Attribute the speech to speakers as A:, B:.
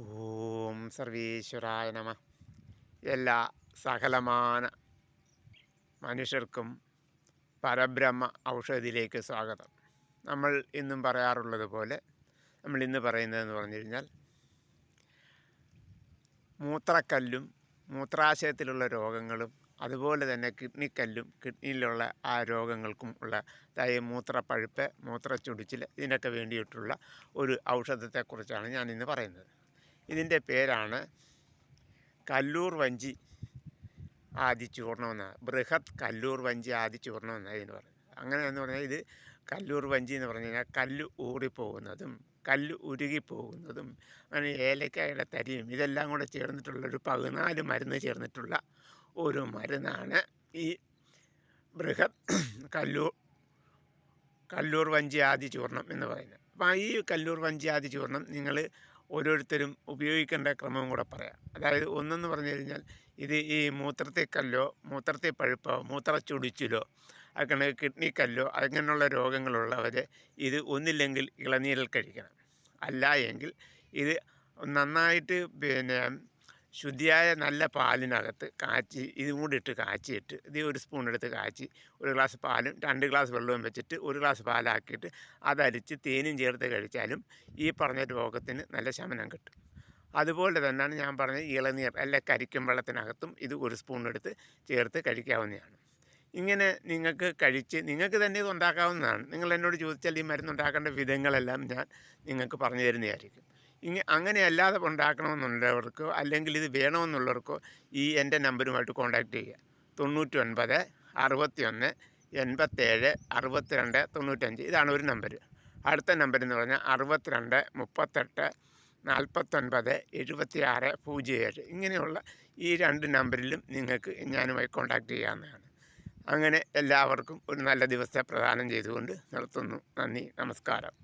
A: ഓം സർവീശ്വരായ നമ. എല്ലാ സകലമാന മനുഷ്യർക്കും പരബ്രഹ്മ ഔഷധിയിലേക്ക് സ്വാഗതം. നമ്മൾ ഇന്നും പറയാറുള്ളത് പോലെ നമ്മൾ ഇന്ന് പറയുന്നതെന്ന് പറഞ്ഞു കഴിഞ്ഞാൽ മൂത്രക്കല്ലും മൂത്രാശയത്തിലുള്ള രോഗങ്ങളും അതുപോലെ തന്നെ കിഡ്നിക്കല്ലും കിഡ്നിയിലുള്ള ആ രോഗങ്ങൾക്കും ഉള്ള അതായത് മൂത്രപ്പഴുപ്പ് മൂത്രച്ചൊടിച്ചിൽ ഇതിനൊക്കെ വേണ്ടിയിട്ടുള്ള ഒരു ഔഷധത്തെക്കുറിച്ചാണ് ഞാൻ ഇന്ന് പറയുന്നത്. ഇതിൻ്റെ പേരാണ് കല്ലൂർ വഞ്ചി ആദി ചൂർണം എന്നാണ്. ബൃഹത് കല്ലൂർ വഞ്ചി ആദി ചൂർണം എന്നാണ് ഇതിന് പറയുന്നത്. അങ്ങനെയെന്ന് പറഞ്ഞാൽ ഇത് കല്ലൂർ വഞ്ചി എന്ന് പറഞ്ഞു കഴിഞ്ഞാൽ കല്ല് ഊറിപ്പോകുന്നതും കല്ല് ഉരുകിപ്പോകുന്നതും അങ്ങനെ ഏലക്കായുടെ തരിയും ഇതെല്ലാം കൂടെ ചേർന്നിട്ടുള്ളൊരു 14 മരുന്ന് ചേർന്നിട്ടുള്ള ഒരു മരുന്നാണ് ഈ ബൃഹത് കല്ലൂർ വഞ്ചി ആദി ചൂർണം എന്ന് പറയുന്നത്. അപ്പോൾ ഈ കല്ലൂർ വഞ്ചി ആദി ചൂർണം നിങ്ങൾ ഓരോരുത്തരും ഉപയോഗിക്കേണ്ട ക്രമവും കൂടെ പറയാം. അതായത് ഒന്നെന്ന് പറഞ്ഞു കഴിഞ്ഞാൽ ഇത് ഈ മൂത്രത്തിൽ കല്ലോ മൂത്രത്തിൽ പഴുപ്പോ മൂത്രച്ചൊടിച്ചിലോ അങ്ങനെ കിഡ്നിക്കല്ലോ അങ്ങനെയുള്ള രോഗങ്ങളുള്ളവർ ഇത് ഒന്നില്ലെങ്കിൽ ഇളനീരിൽ കഴിക്കണം. അല്ല എങ്കിൽ ഇത് നന്നായിട്ട് ശുദ്ധിയായ നല്ല പാലിനകത്ത് കാച്ചി ഇതും കൂടി ഇട്ട് കാച്ചിയിട്ട് ഇത് ഒരു സ്പൂൺ എടുത്ത് കാച്ചി ഒരു ഗ്ലാസ് പാലും 2 ഗ്ലാസ് വെള്ളവും വെച്ചിട്ട് ഒരു ഗ്ലാസ് പാലാക്കിയിട്ട് അതരിച്ച് തേനും ചേർത്ത് കഴിച്ചാലും ഈ പറഞ്ഞ രോഗത്തിന് നല്ല ശമനം കിട്ടും. അതുപോലെ തന്നെയാണ് ഞാൻ പറഞ്ഞ ഇളനീർ അല്ല കരിക്കും വെള്ളത്തിനകത്തും ഇത് ഒരു സ്പൂൺ എടുത്ത് ചേർത്ത് കഴിക്കാവുന്നതാണ്. ഇങ്ങനെ നിങ്ങൾക്ക് തന്നെ ഇത് ഉണ്ടാക്കാവുന്നതാണ്. നിങ്ങൾ എന്നോട് ചോദിച്ചാൽ ഈ മരുന്നുണ്ടാക്കേണ്ട വിധങ്ങളെല്ലാം ഞാൻ നിങ്ങൾക്ക് പറഞ്ഞു തരുന്നതായിരിക്കും. അങ്ങനെ അല്ലാതെ ഉണ്ടാക്കണമെന്നുള്ളവർക്കോ അല്ലെങ്കിൽ ഇത് വേണമെന്നുള്ളവർക്കോ ഈ എൻ്റെ നമ്പറുമായിട്ട് കോൺടാക്റ്റ് ചെയ്യുക. 99 61 87 62 95 ഇതാണ് ഒരു നമ്പർ. അടുത്ത നമ്പർ എന്ന് പറഞ്ഞാൽ 62 38 49 76 07. ഇങ്ങനെയുള്ള ഈ 2 നമ്പറിലും നിങ്ങൾക്ക് ഞാനുമായി കോൺടാക്റ്റ് ചെയ്യാവുന്നതാണ്. അങ്ങനെ എല്ലാവർക്കും ഒരു നല്ല ദിവസത്തെ പ്രദാനം ചെയ്തുകൊണ്ട് നിർത്തുന്നു. നന്ദി, നമസ്കാരം.